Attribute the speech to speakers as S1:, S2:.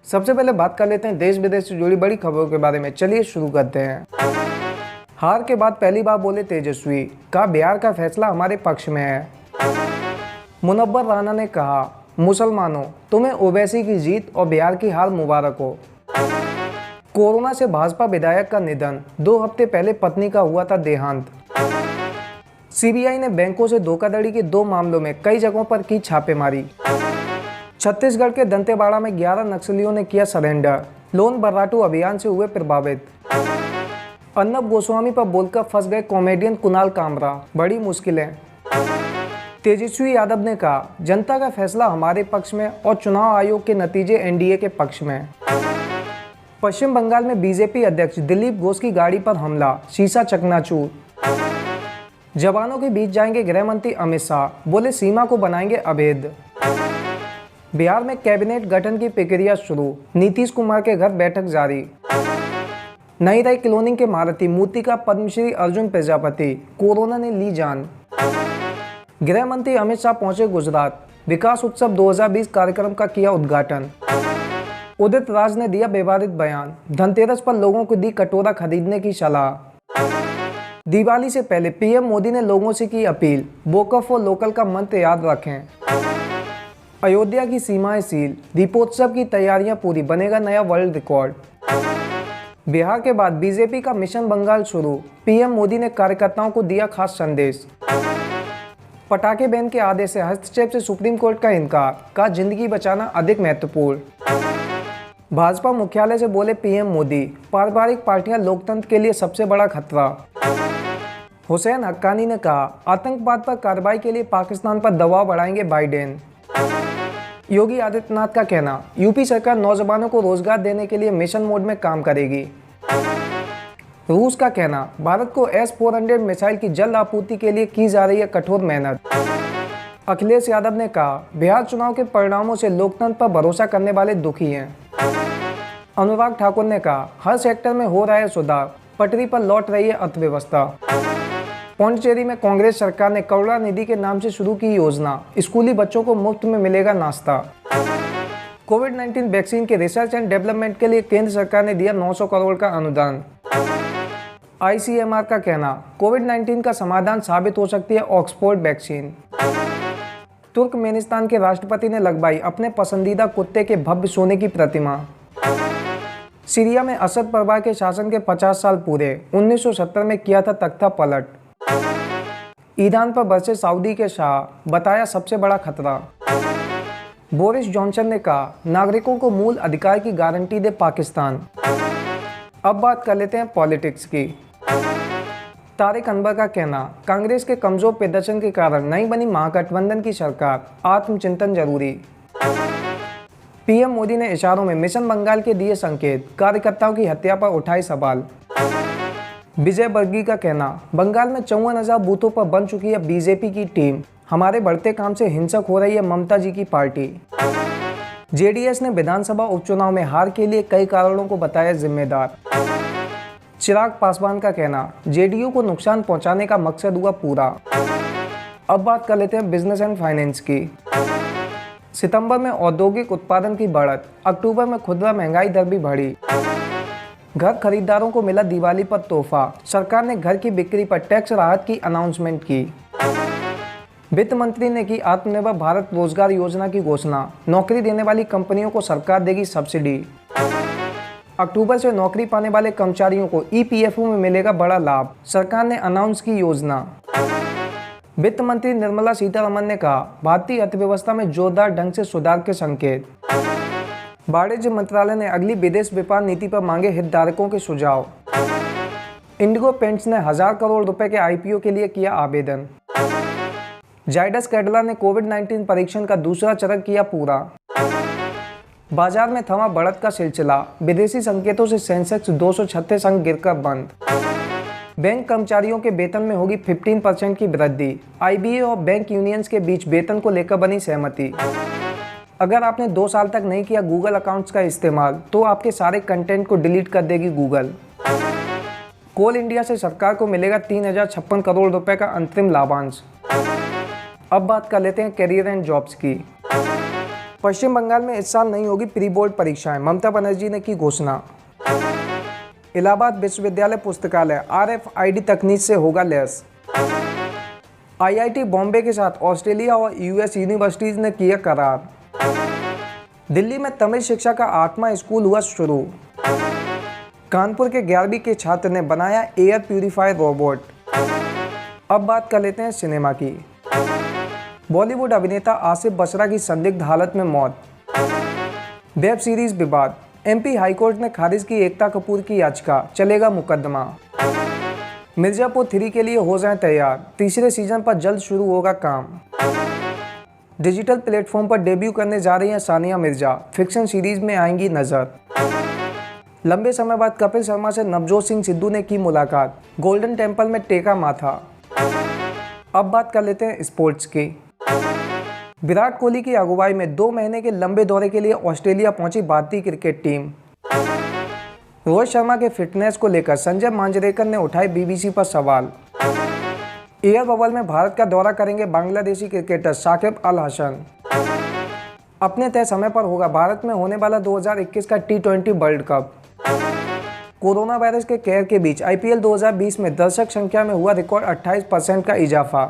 S1: सबसे पहले बात कर लेते हैं देश विदेश से जुड़ी बड़ी खबरों के बारे में। चलिए शुरू करते हैं। हार के बाद पहली बार बोले तेजस्वी, कहा बिहार का फैसला हमारे पक्ष में है। मुनव्वर राना ने कहा, मुसलमानों तुम्हें ओवैसी की जीत और बिहार की हार मुबारक हो। कोरोना से भाजपा विधायक का निधन, 2 हफ्ते पहले पत्नी का हुआ था देहांत। सीबीआई ने बैंकों से धोखाधड़ी के 2 मामलों में कई जगहों पर की छापेमारी। छत्तीसगढ़ के दंतेवाड़ा में 11 नक्सलियों ने किया सरेंडर, लोन बर्राटू अभियान से हुए प्रभावित। अर्नब गोस्वामी पर बोलकर फंस गए कॉमेडियन कुणाल कामरा, बड़ी मुश्किलें। तेजस्वी यादव ने कहा, जनता का फैसला हमारे पक्ष में और चुनाव आयोग के नतीजे एनडीए के पक्ष में। पश्चिम बंगाल में बीजेपी अध्यक्ष दिलीप घोष की गाड़ी पर हमला, शीशा चकनाचूर। जवानों के बीच जाएंगे गृह मंत्री अमित शाह, बोले सीमा को बनाएंगे अभेद। बिहार में कैबिनेट गठन की प्रक्रिया शुरू, नीतीश कुमार के घर बैठक जारी। नई राय कॉलोनी के मारुति मूर्ति का पद्मश्री अर्जुन प्रजापति, कोरोना ने ली जान। गृह मंत्री अमित शाह पहुंचे गुजरात, विकास उत्सव 2020 कार्यक्रम का किया उद्घाटन। उदित राज ने दिया विवादित बयान, धनतेरस पर लोगों को दी कटोरा खरीदने की सलाह। दिवाली से पहले पीएम मोदी ने लोगों से की अपील, वोकल फॉर लोकल का मंत्र याद रखें। अयोध्या की सीमाएं सील, दीपोत्सव की तैयारियां पूरी, बनेगा नया वर्ल्ड रिकॉर्ड। बिहार के बाद बीजेपी का मिशन बंगाल शुरू, पीएम मोदी ने कार्यकर्ताओं को दिया खास संदेश। पटाखे बैन के आदेश से हस्तक्षेप से सुप्रीम कोर्ट का इनकार, कहा जिंदगी बचाना अधिक महत्वपूर्ण। भाजपा मुख्यालय से बोले पीएम मोदी, पारिवारिक पार्टियां लोकतंत्र के लिए सबसे बड़ा खतरा। हुसैन हक्कानी ने कहा, आतंकवाद पर कार्रवाई के लिए पाकिस्तान पर दबाव बढ़ाएंगे बाइडेन। योगी आदित्यनाथ का कहना, यूपी सरकार नौजवानों को रोजगार देने के लिए मिशन मोड में काम करेगी। रूस का कहना, भारत को S-400 मिसाइल की जल्द आपूर्ति के लिए की जा रही है कठोर मेहनत। अखिलेश यादव ने कहा, बिहार चुनाव के परिणामों से लोकतंत्र पर भरोसा करने वाले दुखी हैं। अनुराग ठाकुर ने कहा, हर सेक्टर में हो रहा है सुधार, पटरी पर लौट रही है अर्थव्यवस्था। पौंडीचेरी में कांग्रेस सरकार ने करुणानिधि के नाम से शुरू की योजना, स्कूली बच्चों को मुफ्त में मिलेगा नाश्ता। कोविड-19 वैक्सीन के रिसर्च एंड डेवलपमेंट के लिए केंद्र सरकार ने दिया 900 करोड़ का अनुदान। ICMR का कहना, कोविड-19 का समाधान साबित हो सकती है ऑक्सफोर्ड वैक्सीन। तुर्कमेनिस्तान के राष्ट्रपति ने लगवाई अपने पसंदीदा कुत्ते के भव्य सोने की प्रतिमा। सीरिया में असद परिवार के शासन के 50 साल पूरे, 1970 में किया था तख्ता पलट। ईरान पर बरसे सऊदी के शाह, बताया सबसे बड़ा खतरा। बोरिस जॉनसन ने कहा, नागरिकों को मूल अधिकार की गारंटी दे पाकिस्तान। अब बात कर लेते हैं पॉलिटिक्स की। तारिक अनवर का कहना, कांग्रेस के कमजोर प्रदर्शन के कारण नहीं बनी महागठबंधन की सरकार, आत्मचिंतन जरूरी। पीएम मोदी ने इशारों में मिशन बंगाल के दिए संकेत, कार्यकर्ताओं की हत्या पर उठाए सवाल। विजय वर्गीय का कहना, बंगाल में 54,000 बूथों पर बन चुकी है बीजेपी की टीम, हमारे बढ़ते काम से हिंसक हो रही है ममता जी की पार्टी। जेडीएस ने विधानसभा उपचुनाव में हार के लिए कई कारणों को बताया जिम्मेदार। चिराग पासवान का कहना, जेडीयू को नुकसान पहुंचाने का मकसद हुआ पूरा। अब बात कर लेते हैं बिजनेस एंड फाइनेंस की। सितंबर में औद्योगिक उत्पादन की बढ़त, अक्टूबर में खुदरा महंगाई दर भी बढ़ी। घर खरीदारों को मिला दिवाली पर तोहफा, सरकार ने घर की बिक्री पर टैक्स राहत की अनाउंसमेंट की। वित्त मंत्री ने की आत्मनिर्भर भारत रोजगार योजना की घोषणा, नौकरी देने वाली कंपनियों को सरकार देगी सब्सिडी। अक्टूबर से नौकरी पाने वाले कर्मचारियों को EPFO में मिलेगा बड़ा लाभ, सरकार ने अनाउंस की योजना। वित्त मंत्री निर्मला सीतारमण ने कहा, भारतीय अर्थव्यवस्था में जोरदार ढंग से सुधार के संकेत। वाणिज्य मंत्रालय ने अगली विदेश व्यापार नीति पर मांगे हितधारकों के सुझाव। इंडिगो पेंट्स ने 1000 करोड़ रुपए के IPO के लिए किया आवेदन। जायडस कैडिला ने कोविड-19 परीक्षण का दूसरा चरण किया पूरा। बाजार में थमा बढ़त का सिलसिला, विदेशी संकेतों से सेंसेक्स 236 अंक गिरकर बंद। बैंक कर्मचारियों के वेतन में होगी 15% की वृद्धि, IBA और बैंक यूनियंस के बीच वेतन को लेकर बनी सहमति। अगर आपने 2 साल तक नहीं किया गूगल अकाउंट्स का इस्तेमाल तो आपके सारे कंटेंट को डिलीट कर देगी गूगल। कोल इंडिया से सरकार को मिलेगा 3056 करोड़ रुपए का अंतरिम लाभांश। अब बात कर लेते हैं करियर एंड जॉब्स की। पश्चिम बंगाल में इस साल नहीं होगी प्री बोर्ड परीक्षाएं, ममता बनर्जी ने की घोषणा। इलाहाबाद विश्वविद्यालय पुस्तकालय RFID तकनीक से होगा लैस। IIT बॉम्बे के साथ ऑस्ट्रेलिया और US यूनिवर्सिटीज ने किया करार। दिल्ली में तमिल शिक्षा का 8वां स्कूल हुआ शुरू। कानपुर के 11वीं के छात्र ने बनाया एयर प्यूरीफायर रोबोट। अब बात कर लेते हैं सिनेमा की। बॉलीवुड अभिनेता आसिफ बसरा की संदिग्ध हालत में मौत। वेब सीरीज विवाद, MP हाईकोर्ट ने खारिज की एकता कपूर की याचिका, चलेगा मुकदमा। मिर्जापुर 3 के लिए हो जाएं तैयार, तीसरे सीजन पर जल्द शुरू होगा काम। डिजिटल प्लेटफॉर्म पर डेब्यू करने जा रही हैं सानिया मिर्जा, फिक्शन सीरीज में आएंगी नजर। लंबे समय बाद कपिल शर्मा से नवजोत सिंह सिद्धू ने की मुलाकात, गोल्डन टेम्पल में टेका माथा। अब बात कर लेते हैं स्पोर्ट्स की। विराट कोहली की अगुवाई में 2 महीने के लंबे दौरे के लिए ऑस्ट्रेलिया पहुंची भारतीय क्रिकेट टीम। रोहित शर्मा के फिटनेस को लेकर संजय मांजरेकर ने उठाए BBC पर सवाल। एयर बबल में भारत का दौरा करेंगे बांग्लादेशी क्रिकेटर साकिब अल हसन। अपने तय समय पर होगा भारत में होने वाला 2021 का T20 world cup. Corona virus के कहर के बीच IPL 2020 में दर्शक संख्या में हुआ रिकॉर्ड 28% का इजाफा।